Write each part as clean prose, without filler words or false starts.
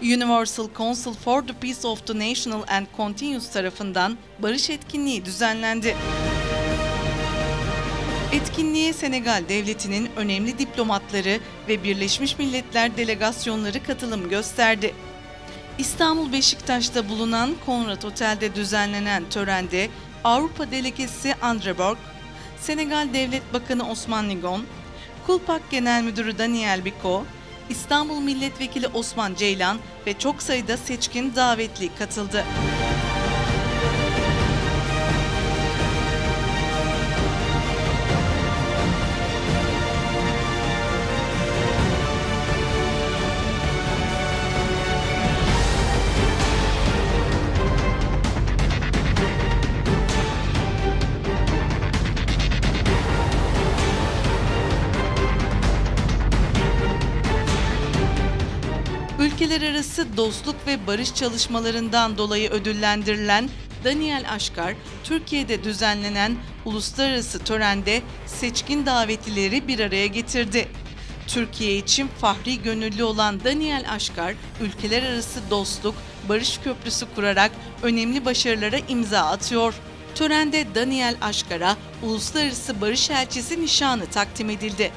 Universal Council for the Peace of the National and Continuous tarafından barış etkinliği düzenlendi. Etkinliğe Senegal Devleti'nin önemli diplomatları ve Birleşmiş Milletler delegasyonları katılım gösterdi. İstanbul Beşiktaş'ta bulunan Conrad Otel'de düzenlenen törende Avrupa Delegesi Andre Borg, Senegal Devlet Bakanı Osman Nigon, Kulpak Genel Müdürü Daniel Biko, İstanbul Milletvekili Osman Ceylan ve çok sayıda seçkin davetli katıldı. Ülkeler arası dostluk ve barış çalışmalarından dolayı ödüllendirilen Daniel Aşkar, Türkiye'de düzenlenen uluslararası törende seçkin davetlileri bir araya getirdi. Türkiye için fahri gönüllü olan Daniel Aşkar, ülkeler arası dostluk, barış köprüsü kurarak önemli başarılara imza atıyor. Törende Daniel Aşkar'a Uluslararası Barış Elçisi nişanı takdim edildi.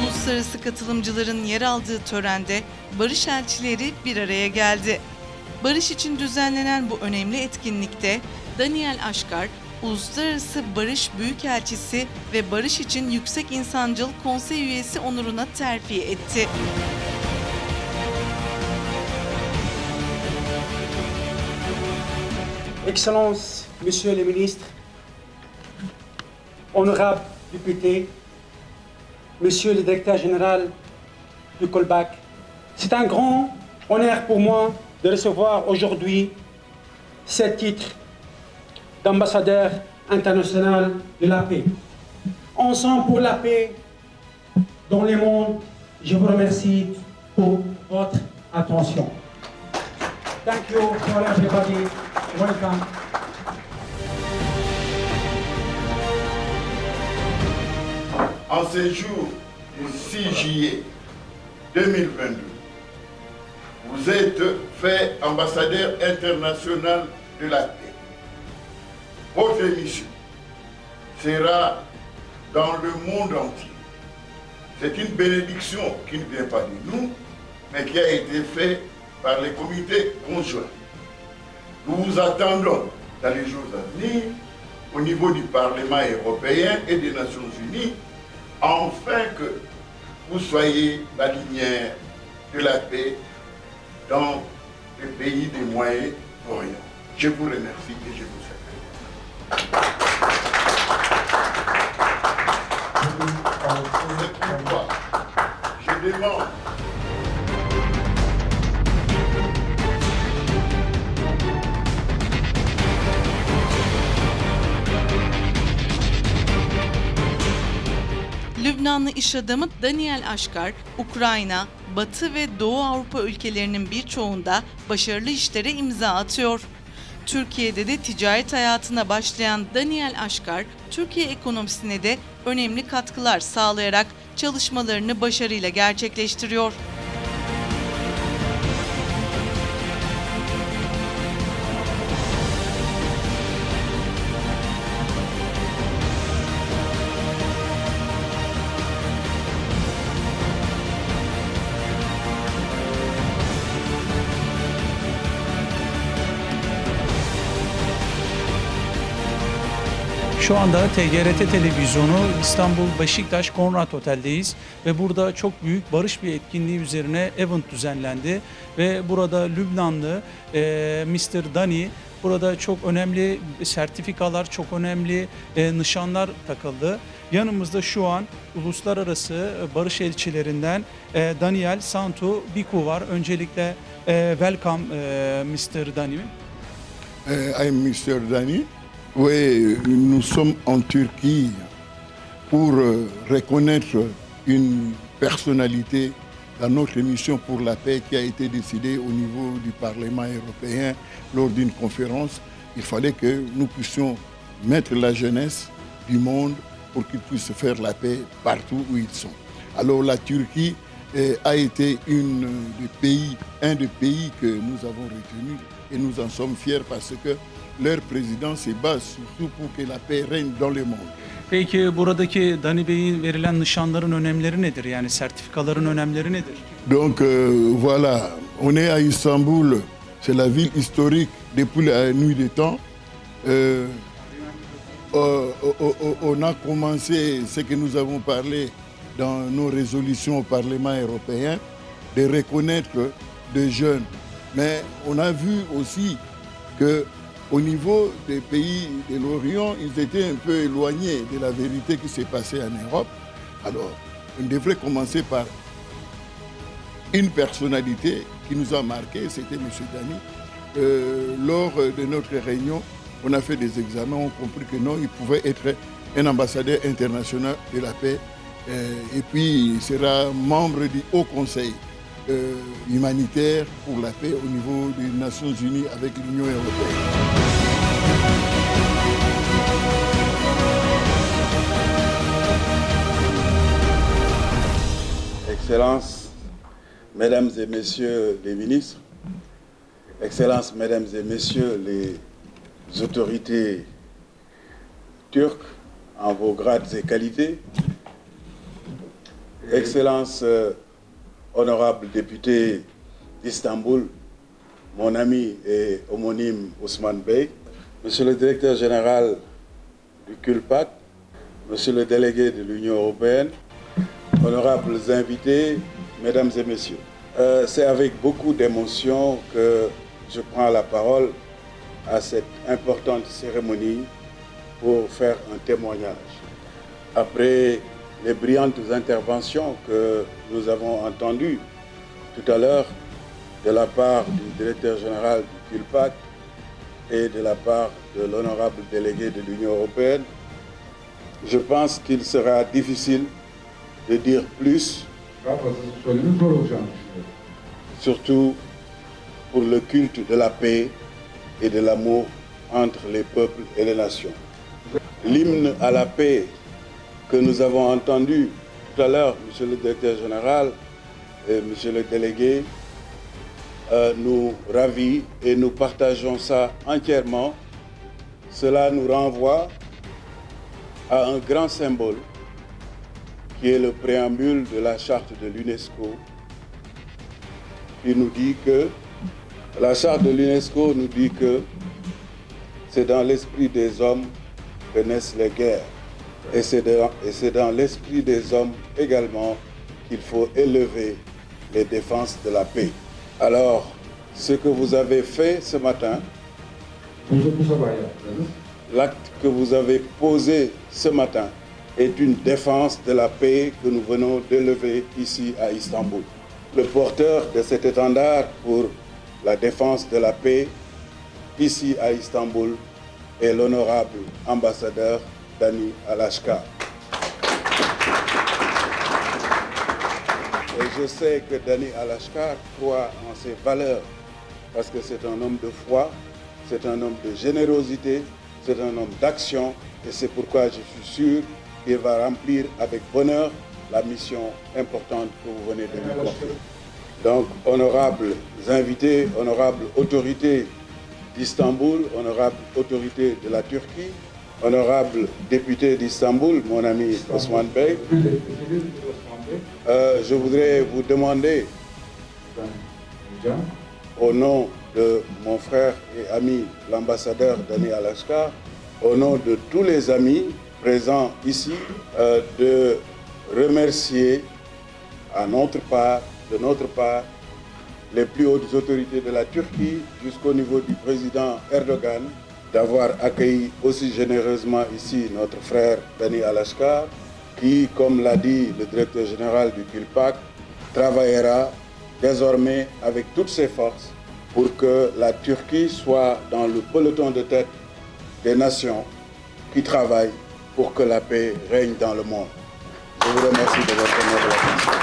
Uluslararası katılımcıların yer aldığı törende barış elçileri bir araya geldi. Barış için düzenlenen bu önemli etkinlikte Daniel Aşkar, Uluslararası Barış Büyükelçisi ve Barış için Yüksek İnsancıl Konsey Üyesi onuruna terfi etti. Excellences, Monsieur le Ministre, honorables députés, Monsieur le Directeur Général du Colbac, c'est un grand honneur pour moi de recevoir aujourd'hui ce titre d'ambassadeur international de la paix. Ensemble pour la paix dans le monde, je vous remercie pour votre attention. Thank you for everybody. Welcome. En ce jour du 6 juillet 2022, vous êtes fait ambassadeur international de la paix. Votre mission sera dans le monde entier. C'est une bénédiction qui ne vient pas de nous, mais qui a été faite par les comités conjoints. Nous vous attendons dans les jours à venir au niveau du Parlement européen et des Nations Unies, afin que vous soyez la lumière de la paix dans les pays du Moyen-Orient. Je vous remercie et je vous salue. C'est pourquoi je demande Lübnanlı iş adamı Daniel Aşkar, Ukrayna, Batı ve Doğu Avrupa ülkelerinin birçoğunda başarılı işlere imza atıyor. Türkiye'de de ticaret hayatına başlayan Daniel Aşkar, Türkiye ekonomisine de önemli katkılar sağlayarak çalışmalarını başarıyla gerçekleştiriyor. Şu anda TGRT Televizyonu İstanbul Beşiktaş Conrad Otel'deyiz ve burada çok büyük barış bir etkinliği üzerine event düzenlendi ve burada Lübnanlı Mr. Dani, burada çok önemli sertifikalar, çok önemli nişanlar takıldı. Yanımızda şu an uluslararası barış elçilerinden Daniel Santu Biku var. Öncelikle welcome Mr. Dani. I am Mr. Dani. Oui, nous sommes en Turquie pour reconnaître une personnalité dans notre mission pour la paix qui a été décidée au niveau du Parlement européen lors d'une conférence. Il fallait que nous puissions mettre la jeunesse du monde pour qu'ils puissent faire la paix partout où ils sont. Alors la Turquie a été un des pays que nous avons retenu et nous en sommes fiers parce que leur président se base surtout pour que la paix règne dans le monde. Peki buradaki Dani Bey'in verilen nişanların önemleri nedir? Yani sertifikaların önemleri nedir? Donc voilà, on est à Istanbul, c'est la ville historique depuis la nuit des temps. On a commencé ce que nous avons parlé dans nos résolutions au Parlement européen, de reconnaître des jeunes. Mais on a vu aussi qu'au niveau des pays de l'Orient, ils étaient un peu éloignés de la vérité qui s'est passée en Europe. Alors, on devrait commencer par une personnalité qui nous a marqué, c'était M. Dani. Lors de notre réunion, on a fait des examens, on a compris que non, il pouvait être un ambassadeur international de la paix. Et puis, il sera membre du Haut Conseil humanitaire pour la paix au niveau des Nations Unies avec l'Union européenne. Excellences, Mesdames et Messieurs les ministres, Excellences, Mesdames et Messieurs les autorités turques en vos grades et qualités, Excellences, honorables députés d'Istanbul, mon ami et homonyme Ousmane Bey, Monsieur le directeur général du CULPAC, Monsieur le délégué de l'Union européenne, honorables invités, Mesdames et Messieurs. C'est avec beaucoup d'émotion que je prends la parole à cette importante cérémonie pour faire un témoignage. Après les brillantes interventions que nous avons entendues tout à l'heure de la part du directeur général du CULPAC et de la part de l'honorable délégué de l'Union européenne, je pense qu'il sera difficile de dire plus, surtout pour le culte de la paix et de l'amour entre les peuples et les nations. L'hymne à la paix que nous avons entendu tout à l'heure, Monsieur le directeur général et Monsieur le délégué, nous ravit et nous partageons ça entièrement. Cela nous renvoie à un grand symbole qui est le préambule de la charte de l'UNESCO, qui nous dit que, la charte de l'UNESCO nous dit que c'est dans l'esprit des hommes que naissent les guerres. Et c'est dans l'esprit des hommes également qu'il faut élever les défenses de la paix. Alors, ce que vous avez fait ce matin, l'acte que vous avez posé ce matin est une défense de la paix que nous venons d'élever ici à Istanbul. Le porteur de cet étendard pour la défense de la paix ici à Istanbul est l'honorable ambassadeur Dani Alashkar. Et je sais que Dani Alashkar croit en ses valeurs parce que c'est un homme de foi, c'est un homme de générosité, c'est un homme d'action et c'est pourquoi je suis sûr qu'il va remplir avec bonheur la mission importante que vous venez de lui confier. Donc, honorables invités, honorables autorités d'Istanbul, honorables autorités de la Turquie, honorable député d'Istanbul, mon ami Ousmane Bey, je voudrais vous demander, au nom de mon frère et ami l'ambassadeur Dani Alashkar, au nom de tous les amis présents ici, de remercier de notre part, les plus hautes autorités de la Turquie jusqu'au niveau du président Erdogan, d'avoir accueilli aussi généreusement ici notre frère Dani Alashkar, qui, comme l'a dit le directeur général du CULPAC, travaillera désormais avec toutes ses forces pour que la Turquie soit dans le peloton de tête des nations qui travaillent pour que la paix règne dans le monde. Je vous remercie de votre attention.